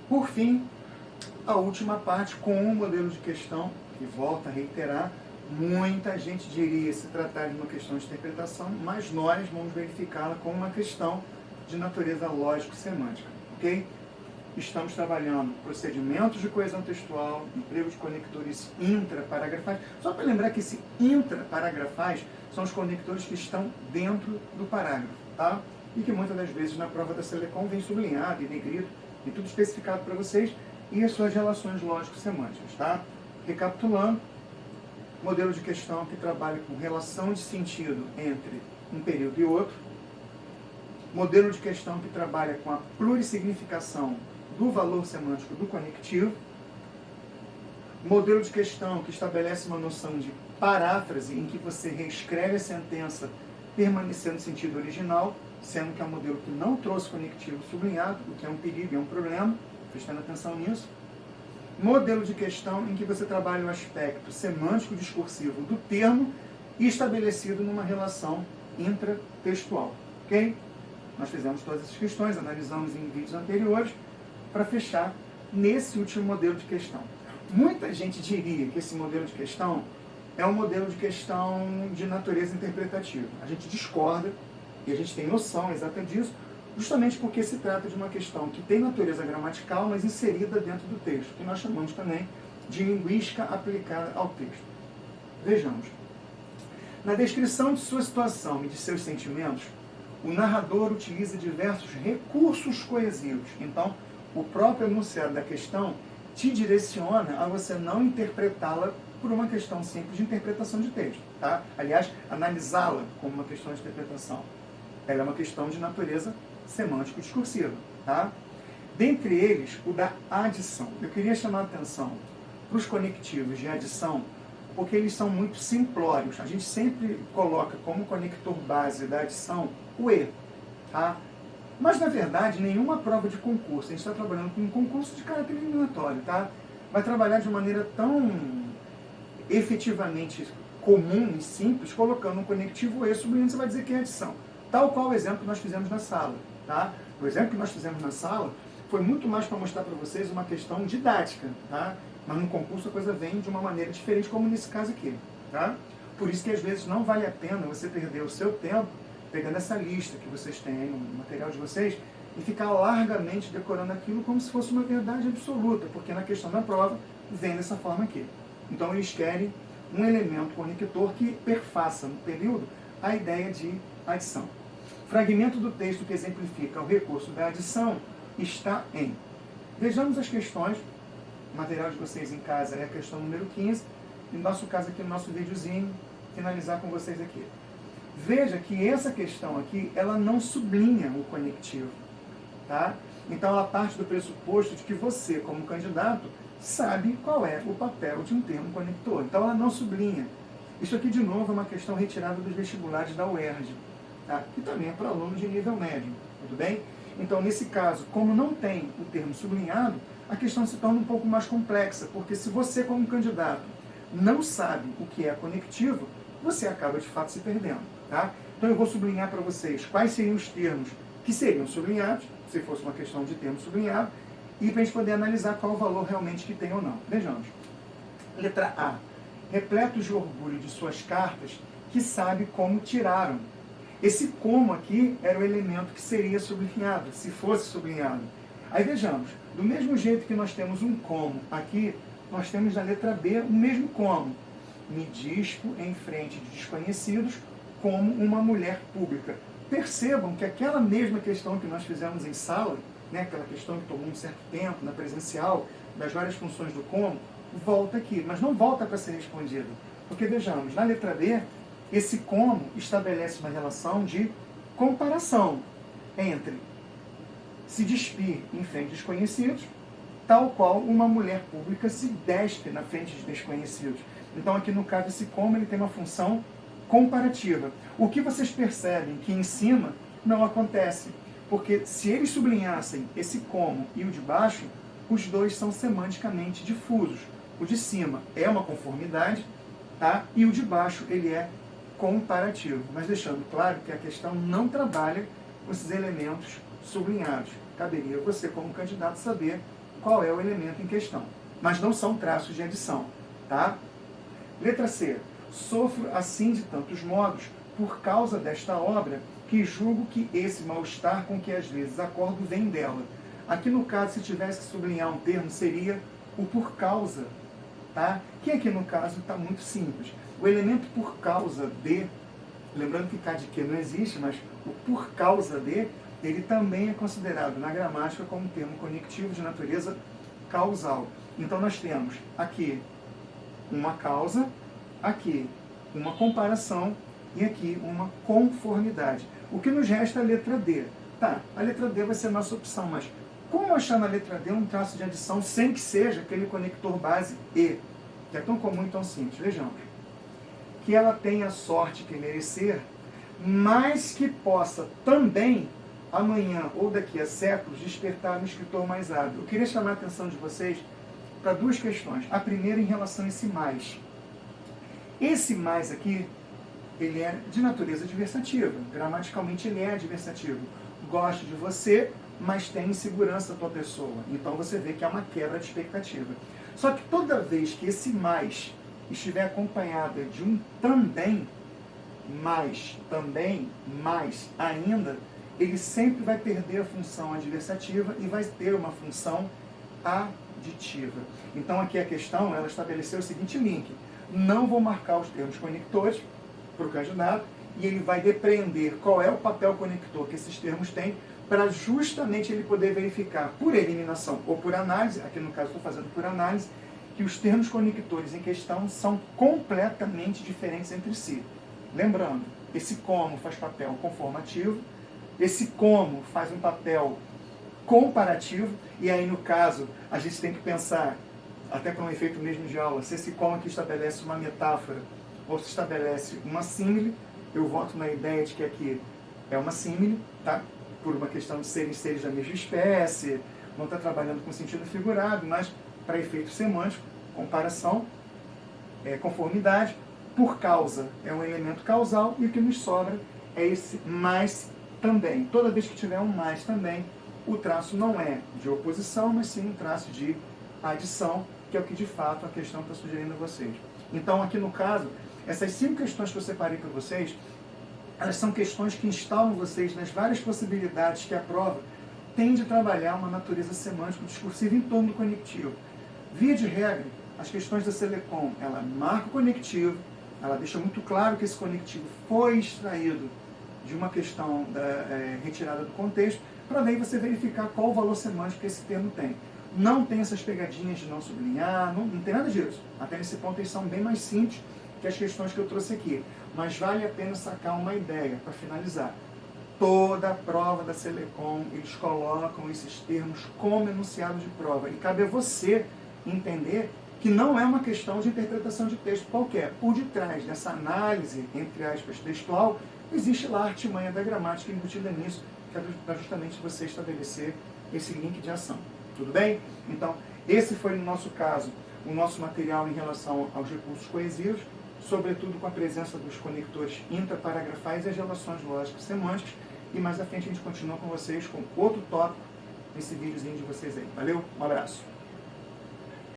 Por fim, a última parte com um modelo de questão, que volta a reiterar, muita gente diria se tratar de uma questão de interpretação, mas nós vamos verificá-la como uma questão de natureza lógico-semântica, ok? Estamos trabalhando procedimentos de coesão textual, emprego de conectores intraparografais. Só para lembrar que esse intraparografais são os conectores que estão dentro do parágrafo, tá? E que muitas das vezes na prova da Selecom vem sublinhado e negrito, e tudo especificado para vocês, e as suas relações lógico-semânticas, tá? Recapitulando, modelo de questão que trabalha com relação de sentido entre um período e outro, modelo de questão que trabalha com a plurissignificação do valor semântico do conectivo, modelo de questão que estabelece uma noção de paráfrase, em que você reescreve a sentença permanecendo no sentido original, sendo que é um modelo que não trouxe conectivo sublinhado, o que é um perigo, é um problema, prestando atenção nisso. Modelo de questão em que você trabalha o aspecto semântico-discursivo do termo estabelecido numa relação intratextual, ok? Nós fizemos todas essas questões, analisamos em vídeos anteriores, para fechar nesse último modelo de questão. Muita gente diria que esse modelo de questão é um modelo de questão de natureza interpretativa. A gente discorda, e a gente tem noção exata disso, justamente porque se trata de uma questão que tem natureza gramatical, mas inserida dentro do texto, que nós chamamos também de linguística aplicada ao texto. Vejamos. Na descrição de sua situação e de seus sentimentos, o narrador utiliza diversos recursos coesivos. Então, o próprio enunciado da questão te direciona a você não interpretá-la por uma questão simples de interpretação de texto, tá? Aliás, analisá-la como uma questão de interpretação. Ela é uma questão de natureza semântico-discursiva, tá? Dentre eles, o da adição. Eu queria chamar a atenção para os conectivos de adição, porque eles são muito simplórios. A gente sempre coloca como conector base da adição o E, tá? Mas, na verdade, nenhuma prova de concurso, a gente está trabalhando com um concurso de caráter eliminatório, tá? Vai trabalhar de maneira tão efetivamente comum e simples, colocando um conectivo E sublinhando, você vai dizer que é adição. Tal qual o exemplo que nós fizemos na sala, tá? O exemplo que nós fizemos na sala foi muito mais para mostrar para vocês uma questão didática, tá? Mas no concurso a coisa vem de uma maneira diferente, como nesse caso aqui, tá? Por isso que às vezes não vale a pena você perder o seu tempo pegando essa lista que vocês têm aí no material de vocês e ficar largamente decorando aquilo como se fosse uma verdade absoluta, porque na questão da prova vem dessa forma aqui. Então eles querem um elemento conector que perfaça no período a ideia de adição. Fragmento do texto que exemplifica o recurso da adição está em... Vejamos as questões. O material de vocês em casa é a questão número 15. No nosso caso aqui, no nosso videozinho, finalizar com vocês aqui. Veja que essa questão aqui, ela não sublinha o conectivo, tá? Então ela parte do pressuposto de que você, como candidato, sabe qual é o papel de um termo conector. Então ela não sublinha. Isso aqui, de novo, é uma questão retirada dos vestibulares da UERJ, tá? Que também é para aluno de nível médio, tudo bem? Então, nesse caso, como não tem o termo sublinhado, a questão se torna um pouco mais complexa, porque se você, como candidato, não sabe o que é conectivo, você acaba, de fato, se perdendo, tá? Então, eu vou sublinhar para vocês quais seriam os termos que seriam sublinhados, se fosse uma questão de termo sublinhado, e para a gente poder analisar qual o valor realmente que tem ou não. Vejamos. Letra A. Repletos de orgulho de suas cartas, que sabe como tiraram. Esse como aqui era o elemento que seria sublinhado, se fosse sublinhado. Aí vejamos, do mesmo jeito que nós temos um como aqui, nós temos na letra B o mesmo como. Me dispo em frente de desconhecidos como uma mulher pública. Percebam que aquela mesma questão que nós fizemos em sala, né, aquela questão que tomou um certo tempo na presencial, das várias funções do como, volta aqui, mas não volta para ser respondida. Porque vejamos, na letra B, esse como estabelece uma relação de comparação entre se despir em frente de desconhecidos, tal qual uma mulher pública se despe na frente de desconhecidos. Então aqui no caso esse como ele tem uma função comparativa. O que vocês percebem que em cima não acontece, porque se eles sublinhassem esse como e o de baixo, os dois são semanticamente difusos. O de cima é uma conformidade, tá? E o de baixo ele é comparativo, mas deixando claro que a questão não trabalha com esses elementos sublinhados. Caberia você, como candidato, saber qual é o elemento em questão. Mas não são traços de adição, tá? Letra C. Sofro assim de tantos modos, por causa desta obra, que julgo que esse mal-estar com que às vezes acordo vem dela. Aqui no caso, se tivesse que sublinhar um termo, seria o por causa, tá? Que aqui no caso está muito simples. O elemento por causa de, lembrando que cá de que não existe, mas o por causa de, ele também é considerado na gramática como termo conectivo de natureza causal. Então nós temos aqui uma causa, aqui uma comparação e aqui uma conformidade. O que nos resta é a letra D. Tá, a letra D vai ser a nossa opção, mas como achar na letra D um traço de adição sem que seja aquele conector base E, que é tão comum e tão simples? Vejamos. Que ela tenha a sorte que merecer, mas que possa também, amanhã ou daqui a séculos, despertar um escritor mais hábil. Eu queria chamar a atenção de vocês para duas questões. A primeira em relação a esse mais. Esse mais aqui, ele é de natureza adversativa. Gramaticalmente ele é adversativo. Gosto de você, mas tem insegurança da tua pessoa. Então você vê que há uma quebra de expectativa. Só que toda vez que esse mais estiver acompanhada de um também, mais, também, mais, ainda, ele sempre vai perder a função adversativa e vai ter uma função aditiva. Então aqui a questão, ela estabeleceu o seguinte link. Não vou marcar os termos conectores para o candidato e ele vai depreender qual é o papel conector que esses termos têm para justamente ele poder verificar por eliminação ou por análise, aqui no caso estou fazendo por análise, que os termos conectores em questão são completamente diferentes entre si. Lembrando, esse como faz papel conformativo, esse como faz um papel comparativo, e aí no caso a gente tem que pensar, até para um efeito mesmo de aula, se esse como aqui estabelece uma metáfora ou se estabelece uma símile, eu voto na ideia de que aqui é uma símile, tá? Por uma questão de serem seres da mesma espécie, não está trabalhando com sentido figurado, mas para efeito semântico, comparação, conformidade, por causa é um elemento causal e o que nos sobra é esse mais também. Toda vez que tiver um mais também, o traço não é de oposição, mas sim um traço de adição, que é o que de fato a questão está sugerindo a vocês. Então aqui no caso, essas 5 questões que eu separei para vocês, elas são questões que instalam vocês nas várias possibilidades que a prova tem de trabalhar uma natureza semântica discursiva em torno do conectivo. Via de regra, as questões da Selecom, ela marca o conectivo, ela deixa muito claro que esse conectivo foi extraído de uma questão retirada do contexto, para daí você verificar qual o valor semântico que esse termo tem. Não tem essas pegadinhas de não sublinhar, não tem nada disso. Até nesse ponto eles são bem mais simples que as questões que eu trouxe aqui. Mas vale a pena sacar uma ideia, para finalizar. Toda a prova da Selecom, eles colocam esses termos como enunciado de prova. E cabe a você entender que não é uma questão de interpretação de texto qualquer. Por detrás dessa análise, entre aspas, textual, existe lá a artimanha da gramática embutida nisso, que é para justamente você estabelecer esse link de ação. Tudo bem? Então, esse foi, no nosso caso, o nosso material em relação aos recursos coesivos, sobretudo com a presença dos conectores intraparagrafais e as relações lógicas semânticas. E mais à frente a gente continua com vocês com outro tópico nesse videozinho de vocês aí. Valeu? Um abraço!